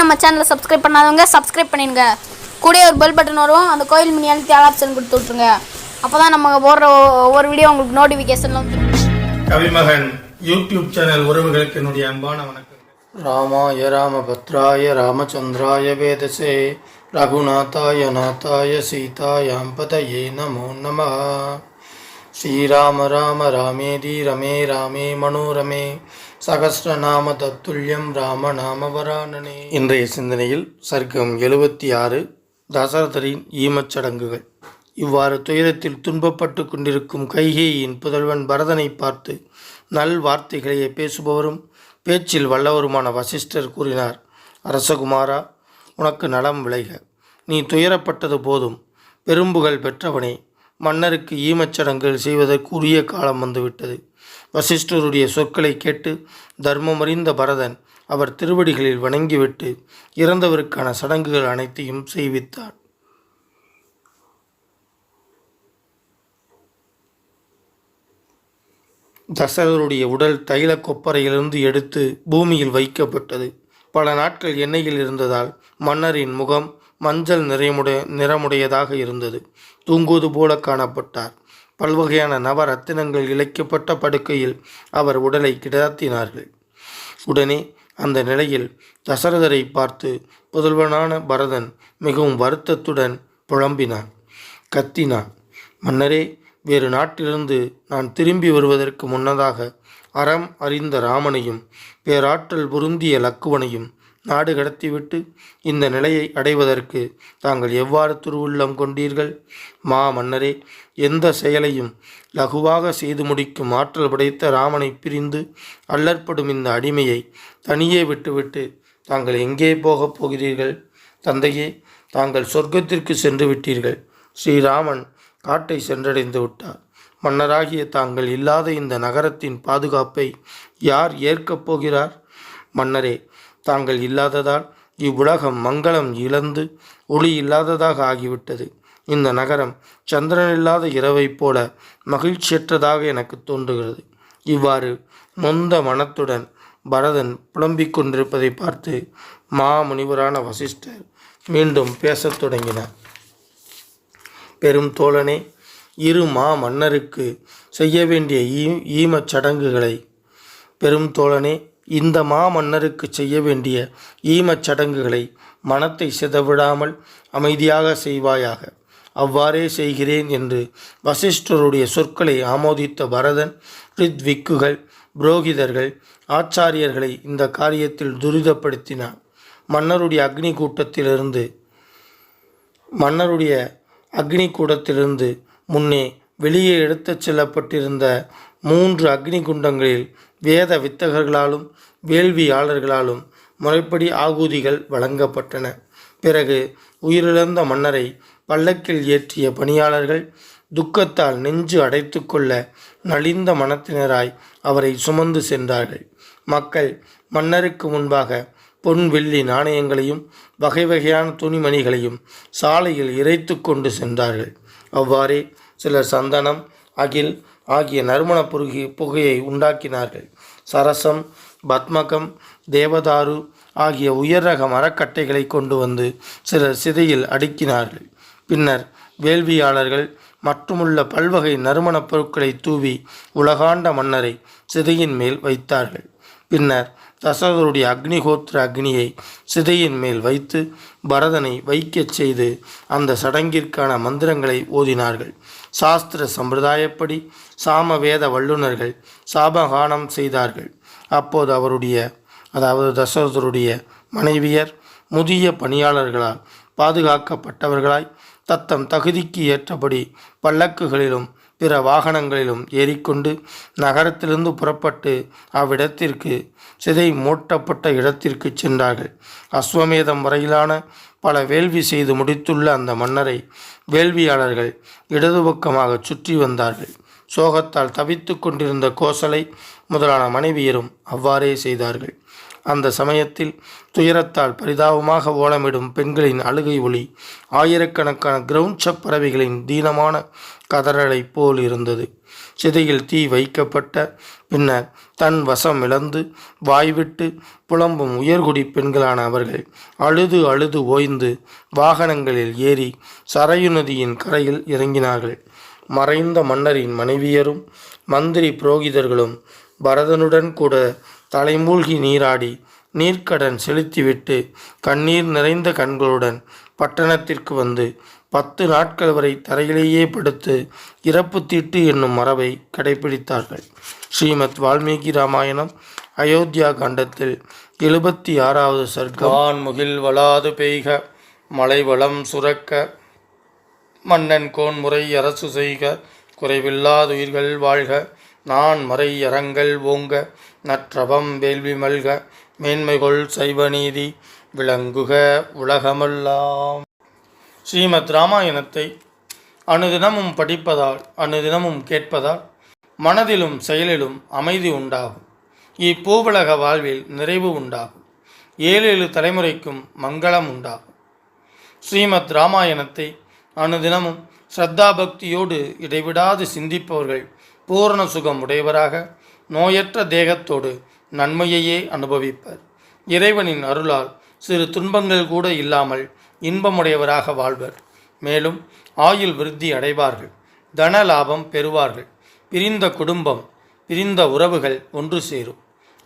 நம்ம சேனலை சப்ஸ்கிரைப் பண்ணாதவங்க சப்ஸ்கிரைப் பண்ணிடுங்க. கூட ஒரு பெல் பட்டன் வரும், அந்த கோயில் மினி அழுத்தி ஆல் ஆப்ஷன் கொடுத்து விட்ருங்க. அப்போ தான் நம்ம போடுற ஒவ்வொரு வீடியோ உங்களுக்கு நோட்டிஃபிகேஷன்ல வந்து. கவிமகன் யூடியூப் சேனல் உறவுகளுக்கு என்னுடைய அன்பான வணக்கம். ராமாய ராமபத்ராய ராமச்சந்திராய வேதசே ரகுநாதாய நாதாய சீதாயாம் பதயே நமோ நமः. ஸ்ரீராம ராம ராமேதி ரமே ராமே மனோரமே சகஸ்ரநாம தத்துல்யம் ராம நாம வரானனே. இன்றைய சிந்தனையில் சர்க்கம் 76 தசரதரின் ஈமச்சடங்குகள். இவ்வாறு துயரத்தில் துன்பப்பட்டு கொண்டிருக்கும் கைகேயின் புதல்வன் பரதனை பார்த்து நல் வார்த்தைகளையே பேசுபவரும் பேச்சில் வல்லவருமான வசிஷ்டர் கூறினார், அரசகுமாரா, உனக்கு நலம் விளைக. நீ துயரப்பட்டது போதும். பெரும்புகழ் பெற்றவனே, மன்னருக்கு ஈமச்சடங்குகள் செய்வதற்கு உரிய காலம் வந்துவிட்டது. வசிஷ்டருடைய சொற்களை கேட்டு தர்மமறிந்த பரதன் அவர் திருவடிகளில் வணங்கிவிட்டு இறந்தவருக்கான சடங்குகள் அனைத்தையும் செய்வித்தார். தசரருடைய உடல் தைல கொப்பரையிலிருந்து எடுத்து பூமியில் வைக்கப்பட்டது. பல நாட்கள் எண்ணெயில் இருந்ததால் மன்னரின் முகம் மஞ்சள் நிறமுடையதாக இருந்தது. தூங்குவது போல காணப்பட்டார். பல்வகையான நவரத்தினங்கள் இழைக்கப்பட்ட படுக்கையில் அவர் உடலை கிடத்தினார்கள். உடனே அந்த நிலையில் தசரதரை பார்த்து புதல்வனான பரதன் மிகவும் வருத்தத்துடன் புலம்பினான், கத்தினான். மன்னரே, வேறு நாட்டிலிருந்து நான் திரும்பி வருவதற்கு முன்னதாக அறம் அறிந்த ராமனையும் பேராற்றல் பொருந்திய லக்குவனையும் நாடு கடத்திவிட்டு இந்த நிலையை அடைவதற்கு தாங்கள் எவ்வாறு திருவுள்ளம் கொண்டீர்கள்? மன்னரே, எந்த செயலையும் லகுவாக செய்து முடிக்கும் ஆற்றல் படைத்த ராமனை பிரிந்து அல்லற்படும் இந்த அடிமையை தனியே விட்டுவிட்டு தாங்கள் எங்கே போகப் போகிறீர்கள்? தந்தையே, தாங்கள் சொர்க்கத்திற்கு சென்று விட்டீர்கள். ஸ்ரீராமன் காட்டை சென்றடைந்து விட்டார். மன்னராகிய தாங்கள் இல்லாத இந்த நகரத்தின் பாதுகாப்பை யார் ஏற்கப் போகிறார்? மன்னரே, தாங்கள் இல்லாததால் இவ்வுலகம் மங்களம் இழந்து ஒளி இல்லாததாக ஆகிவிட்டது. இந்த நகரம் சந்திரன் இல்லாத இரவைப் போல மகிழ்ச்சியற்றதாக எனக்கு தோன்றுகிறது. இவ்வாறு நொந்த மனத்துடன் பரதன் புலம்பிக் கொண்டிருப்பதை பார்த்து மாமுனிவரான வசிஷ்டர் மீண்டும் பேசத் தொடங்கினார். பெரும் தோழனே, இரு மன்னருக்கு செய்ய வேண்டிய ஈமச் சடங்குகளை இந்த மன்னருக்கு செய்ய வேண்டிய ஈமச் சடங்குகளை மனத்தை சிதவிடாமல் அமைதியாக செய்வாயாக. அவ்வாறே செய்கிறேன் என்று வசிஷ்டருடைய சொற்களை ஆமோதித்த பரதன் ரித்விக்குகள், புரோகிதர்கள், ஆச்சாரியர்களை இந்த காரியத்தில் துரிதப்படுத்தினார். மன்னருடைய அக்னி கூடத்திலிருந்து முன்னே வெளியே எடுத்துச் செல்லப்பட்டிருந்த 3 அக்னி குண்டங்களில் வேத வித்தகர்களாலும் வேள்வியாளர்களாலும் முறைப்படி ஆகுதிகள் வழங்கப்பட்டன. பிறகு உயிரிழந்த மன்னரை பல்லக்கில் ஏற்றிய பணியாளர்கள் துக்கத்தால் நெஞ்சு அடைத்து கொள்ள நலிந்த மனத்தினராய் அவரை சுமந்து சென்றார்கள். மக்கள் மன்னருக்கு முன்பாக பொன் வெள்ளி நாணயங்களையும் வகை வகையான துணிமணிகளையும் சாலையில் இறைத்து கொண்டு சென்றார்கள். அவ்வாறே சிலர் சந்தனம், அகில் ஆகிய நறுமண புகையை உண்டாக்கினார்கள். சரசம், பத்மகம், தேவதாரு ஆகிய உயர் ரக மரக்கட்டைகளை கொண்டு வந்து சிலர் சிதையில் அடுக்கினார்கள். பின்னர் வேள்வியாளர்கள் மற்றுமுள்ள பல்வகை நறுமணப் பொருட்களை தூவி உலகாண்ட மன்னரை சிதையின் மேல் வைத்தார்கள். பின்னர் தசரதருடைய அக்னிஹோத்திர அக்னியை சிதையின் மேல் வைத்து பரதனை வைக்கச் செய்து அந்த சடங்கிற்கான மந்திரங்களை ஓதினார்கள். சாஸ்திர சம்பிரதாயப்படி சாமவேத வல்லுநர்கள் சாபகானம் செய்தார்கள். அப்போது தசரதருடைய மனைவியர் முதிய பணியாளர்களால் பாதுகாக்கப்பட்டவர்களாய் தத்தம் தகுதிக்கு ஏற்றபடி பல்லக்குகளிலும் பிற வாகனங்களிலும் ஏறிக்கொண்டு நகரத்திலிருந்து புறப்பட்டு அவ்விடத்திற்கு சிதை மூட்டப்பட்ட இடத்திற்கு சென்றார்கள். அஸ்வமேதம் வரையிலான பல வேள்வி செய்து முடித்துள்ள அந்த மன்னரை வேள்வியாளர்கள் இடது பக்கமாக சுற்றி வந்தார்கள். சோகத்தால் தவித்து கொண்டிருந்த கோசலை முதலான மனைவியரும் அவ்வாறே செய்தார்கள். அந்த சமயத்தில் துயரத்தால் பரிதாபமாக ஓலமிடும் பெண்களின் அழுகை ஒளி ஆயிரக்கணக்கான கிரவுஞ்ச பறவைகளின் தீனமான கதறலை போல் இருந்தது. சிதையில் தீ வைக்கப்பட்ட பின்னர் தன் வசம் இழந்து வாய்விட்டு புலம்பும் உயர்குடி பெண்களான அவர்கள் அழுது அழுது ஓய்ந்து வாகனங்களில் ஏறி சரையு நதியின் கரையில் இறங்கினார்கள். மறைந்த மன்னரின் மனைவியரும் மந்திரி புரோகிதர்களும் பரதனுடன் கூட தலைமூழ்கி நீராடி நீர்க்கடன் செலுத்திவிட்டு கண்ணீர் நிறைந்த கண்களுடன் பட்டணத்திற்கு வந்து 10 நாட்கள் வரை தரையிலேயே படுத்து இறப்பு தீட்டு என்னும் மரபை கடைபிடித்தார்கள். ஸ்ரீமத் வால்மீகி ராமாயணம் அயோத்தியா காண்டத்தில் 76வது சர்க்கம். வான்முகில் வளாது பெய்க மலை வளம் சுரக்க மன்னன் கோன்முறை அரசு செய்க குறைவில்லாதுயிர்கள் வாழ்க நான் மறை அறங்கள் ஓங்க நற்றவம் வேள்வி மல்க மேன்மைகொள் சைவநீதி விளங்குக உலகமெல்லாம். ஸ்ரீமத் ராமாயணத்தை அனுதினமும் படிப்பதால் அனுதினமும் கேட்பதால் மனதிலும் செயலிலும் அமைதி உண்டாகும். இப்பூவுலக வாழ்வில் நிறைவு உண்டாகும். 7 தலைமுறைக்கும் மங்களம் உண்டாகும். ஸ்ரீமத் ராமாயணத்தை அனுதினமும் ஸ்ரத்தா பக்தியோடு இடைவிடாது சிந்திப்பவர்கள் பூரண சுகம் உடையவராக நோயற்ற தேகத்தோடு நன்மையையே அனுபவிப்பர். இறைவனின் அருளால் சிறு துன்பங்கள் கூட இல்லாமல் இன்பமுடையவராக வாழ்வர். மேலும் ஆயுள் விருத்தி அடைவார்கள். தன லாபம் பெறுவார்கள். பிரிந்த குடும்பம் பிரிந்த உறவுகள் ஒன்று சேரும்.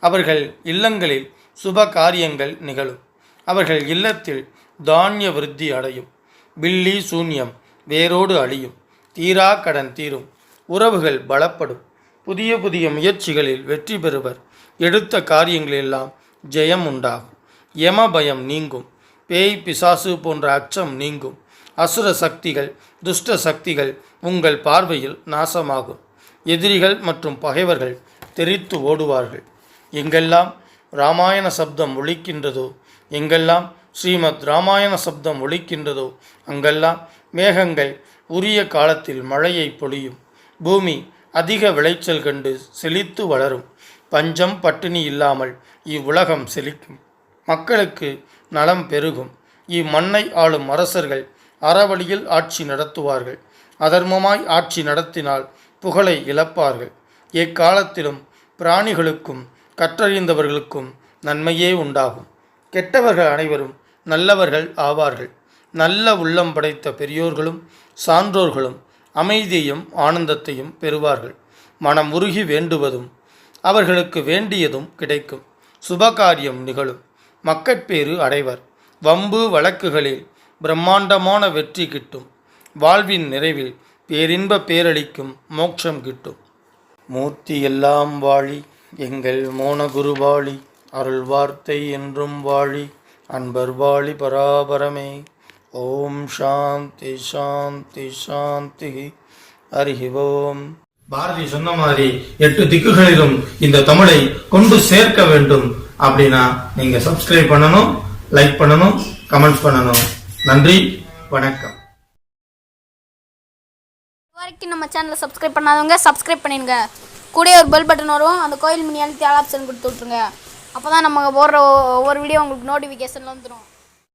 அவர்கள் இல்லங்களில் சுப காரியங்கள் நிகழும். அவர்கள் இல்லத்தில் தானிய விருத்தி அடையும். பில்லி சூன்யம் வேரோடு அழியும். தீரா கடன் தீரும். உறவுகள் பலப்படும். புதிய புதிய முயற்சிகளில் வெற்றி பெறுவர். எடுத்த காரியங்களெல்லாம் ஜெயம் உண்டாகும். யம பயம் நீங்கும். பேய் பிசாசு போன்ற அச்சம் நீங்கும். அசுர சக்திகள் துஷ்ட சக்திகள் உங்கள் பார்வையில் நாசமாகும். எதிரிகள் மற்றும் பகைவர்கள் தெரித்து ஓடுவார்கள். எங்கெல்லாம் இராமாயண சப்தம் ஒலிக்கின்றதோ எங்கெல்லாம் ஸ்ரீமத் இராமாயண சப்தம் ஒலிக்கின்றதோ அங்கெல்லாம் மேகங்கள் உரிய காலத்தில் மழையை பொழியும். பூமி அதிக விளைச்சல் கண்டு செழித்து வளரும். பஞ்சம் பட்டினி இல்லாமல் இவ்வுலகம் செழிக்கும். மக்களுக்கு நலம் பெருகும். இம்மண்ணை ஆளும் அரசர்கள் அறவழியில் ஆட்சி நடத்துவார்கள். அதர்மமாய் ஆட்சி நடத்தினால் புகழை இழப்பார்கள். எக்காலத்திலும் பிராணிகளுக்கும் கற்றறிந்தவர்களுக்கும் நன்மையே உண்டாகும். கெட்டவர்கள் அனைவரும் நல்லவர்கள் ஆவார்கள். நல்ல உள்ளம் படைத்த பெரியோர்களும் சான்றோர்களும் அமைதியையும் ஆனந்தத்தையும் பெறுவார்கள். மனம் உருகி வேண்டுவதும் அவர்களுக்கு வேண்டியதும் கிடைக்கும். சுபகாரியம் நிகழும். மக்கட்பேறு அடைவர். வம்பு வழக்குகளில் பிரம்மாண்டமான வெற்றி கிட்டும். வாழ்வின் நிறைவில் பேரின்ப பேரளிக்கும் மோட்சம் கிட்டும். மூர்த்தி எல்லாம் வாழி எங்கள் மோனகுருவாளி அருள் வார்த்தை என்றும் வாழி அன்பர் வாழி பராபரமே. ஓம் சாந்தி சாந்தி சாந்தி. ஹரி ஓம். பாரதி சொன்ன மாதிரி 8 திக்குகளிலும் இந்த தமிழை கொண்டு சேர்க்க வேண்டும் அப்படின்னா நீங்க சப்ஸ்கிரைப் பண்ணணும், லைக் பண்ணணும், கமெண்ட்ஸ் பண்ணணும். நன்றி, வணக்கம். இதுவரைக்கும் நம்ம சேனலை சப்ஸ்கிரைப் பண்ணாதவங்க சப்ஸ்கிரைப் பண்ணிடுங்க. கூட ஒரு பெல் பட்டன் வரும், அந்த கோயில் மினி அழுத்தி ஆல் ஆப்ஷன் கொடுத்து விட்ருங்க. அப்போ தான் நம்ம போடுற ஒவ்வொரு வீடியோ உங்களுக்கு நோட்டிஃபிகேஷனில் வந்துடும்.